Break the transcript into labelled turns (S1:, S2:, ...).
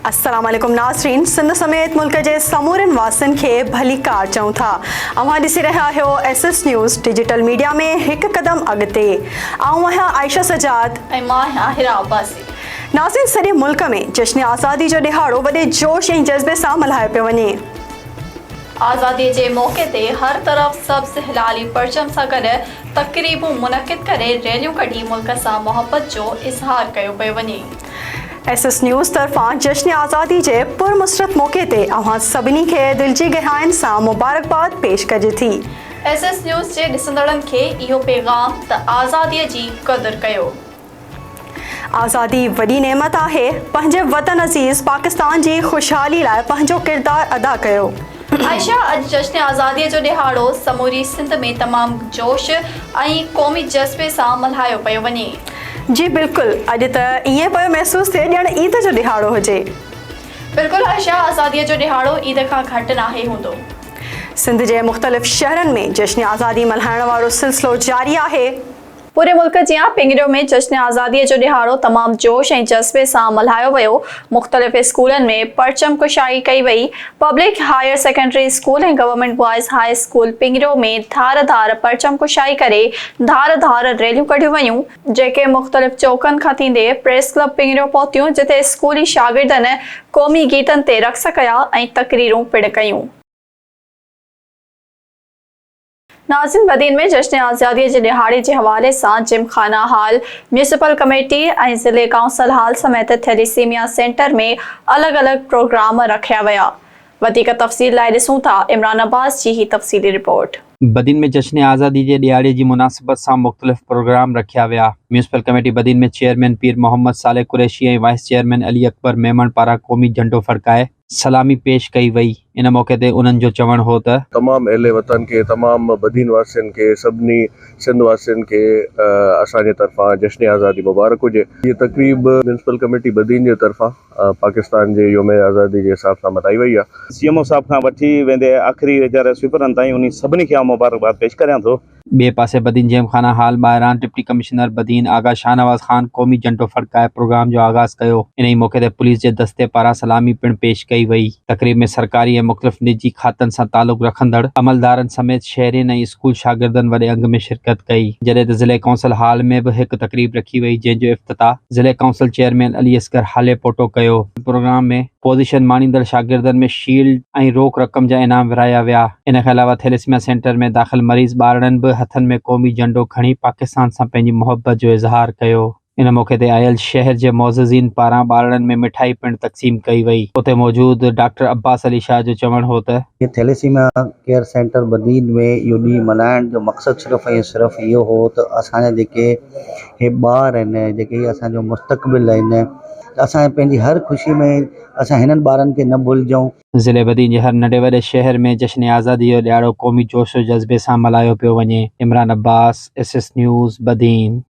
S1: अस्सलाम वालेकुम नाज़रीन, सिंध समेत मुल्क के समूरन वासिन के भली कार चऊं था। अवां ॾिसी रहा हो SS न्यूज़ डिजिटल मीडिया में एक कदम अॻिते। आऊं आहियां आयशा सजाद
S2: ऐं मां आहियां हिरा अब्बासी।
S1: नाज़रीन, सॼे मुल्क में जश्न आज़ादी जो ॾिहाड़ो वॾे जोश ऐं जज़्बे सां मल्हायो पियो वञे।
S2: आज़ादी के मौके ते हर तरफ़ सब्ज़ हिलाली परचम सां गॾु तक़रीबूं मुनक़िद करे रैलियूं कढी मुल्क सां मोहब्बत जो इज़हार कयो पियो वञे।
S1: SS न्यूज़ तरफ़ां जश्न आज़ादी के पुरमसरत मौके ते अवां सभिनी खे दिल जी गहराइन सां मुबारकबाद पेश कजे थी।
S2: SS न्यूज़ जे ॾिसंदड़नि खे इहो पैगाम त आज़ादीअ जी क़दुरु कयो।
S1: आज़ादी वॾी नेमत आहे। पंहिंजे वतन अज़ीज़ पाकिस्तान जी खुशहाली लाइ पंहिंजो किरदार अदा कयो।
S2: आयशा, अॼु जश्न आज़ादीअ जो ॾिहाड़ो समूरी सिंध में तमामु जोश ऐं क़ौमी जज़्बे सां मल्हायो पियो वञे।
S1: जी बिल्कुलु, अॼु त ईअं पियो महसूसु थिए ॼण ईद जो ॾिहाड़ो हुजे।
S2: बिल्कुलु आयशा, आज़ादीअ जो ॾिहाड़ो ईद खां घटि नाहे हूंदो।
S1: सिंध जे मुख़्तलिफ़ शहरनि में जश्न आज़ादी मल्हाइण वारो सिलसिलो जारी आहे।
S2: पूरे मुल्क जियां पिंगरियो में जश्न आज़ादीअ जो ॾिहाड़ो तमामु जोश ऐं जज़्बे सां मल्हायो वियो। मुख़्तलिफ़ स्कूलनि में परचम कुशाई कई वई। पब्लिक हायर सेकेंडरी स्कूल ऐं गवर्नमेंट बॉयज़ हाई स्कूल पिंगरियो में धार धार परचम कुशाई करे धार धार रैलियूं कढियूं वयूं, जेके मुख़्तलिफ़ चौकनि खां थींदे प्रेस क्लब पिंगरियो पहुतियूं, जिते स्कूली शागिर्दनि क़ौमी गीतनि ते रक़्स कया ऐं तक़रीरूं पिण कयूं। नाज़रीन, बदीन में जश्न आज़ादीअ जे ॾिहाड़े जे हवाले सां जिमखाना हाल, म्यूनिसिपल कमेटी ऐं ज़िले काउंसिल हाल समेत थैलेसीमिया सेंटर में अलॻि अलॻि प्रोग्राम रखिया विया। वधीक तफ़सील लाइ ॾिसूं था इमरान अब्बास जी ही तफ़सीली रिपोर्ट।
S3: बदीन में जश्न आज़ादी के ॾिहाड़े जी मुनासिबत सां मुख़्तलिफ़ प्रोग्राम रखिया विया। म्यूनिसिपल कमेटी बदीन में चेयरमैन पीर मोहम्मद साले कुरैशी ऐं वाइस चेयरमैन अली अकबर मेमन पारां क़ौमी झंडो फड़काए सलामी पेश कई वई। इन मौके ते उन्हनि जो चवणु हो त
S4: तमाम अहले वतन के, तमाम बदीन वासिन के, सभिनी सिंध वासिन के असांजे तरफ़ां जश्न आज़ादी मुबारक हुजे। ये तकरीब म्यूनिसिपल कमेटी बदीन जे तरफ़ां पाकिस्तान जे योम आज़ादी जे हिसाब सां मनाई वई आहे।
S5: CMO साहब खां वठी वेंदे आख़िरी वेचारे स्वीपरनि ताईं उन सभिनी खे मुबारकबाद पेश करियां थो।
S3: ॿिए पासे बदीन जिमखाना हाल ॿाहिरां डिप्टी कमिश्नर बदीन आगा शाहनवाज़ ख़ान क़ौमी झंडो फड़काए प्रोग्राम जो आगाज़ कयो। इन ई मौके ते पुलिस जे दस्ते पारां सलामी पिण पेश कई वई। तक़रीब में सरकारी ऐं मुख़्तलिफ़ निजी खातनि सां तालुक़ रखंदड़ अमलदारनि समेत शहरियुनि ऐं स्कूल शागिर्दनि वॾे अंग में शिरकत कई। जॾहिं त ज़िले काउंसिल हाल में बि हिकु तक़रीब रखी वई, जंहिंजो इफ़्तिताह ज़िले काउंसिल चेयरमैन अली असगर हाले पोटो कयो। प्रोग्राम में पोज़ीशन माणींदड़ शागिर्दनि में शील्ड ऐं रोक रक़म जा इनाम विराया विया। इन खां अलावा थैलेसीमिया सेंटर में दाख़िल मरीज़ ॿारनि बि हथनि में क़ौमी झंडो खणी पाकिस्तान सां पंहिंजी मोहब्बत जो इज़हार कयो। इन मौके ते आयल शहर जे मोअज़्ज़िज़ीन पारां ॿारनि में मिठाई पिण तक़सीम कई वई। उते मौजूद डॉक्टर अब्बास अली शाह जो चवणु हो त
S6: थैलेसीमिया केयर सेंटर बदीन में इहो ॾींहुं मल्हाइण जो मक़सदु सिर्फ़ु इहो हो त असांजा जेके हे ॿार आहिनि, जेके असांजो मुस्तक़बिल आहिनि, असां पंहिंजी हर ख़ुशी में असां हिननि ॿारनि खे न भुलिजूं।
S3: ज़िले बदीन जे हर नंढे वॾे शहर में जश्न आज़ादी जो ॾिहाड़ो क़ौमी जोश जज़्बे सां मल्हायो पियो वञे। Imran Abbas, SS news Badin.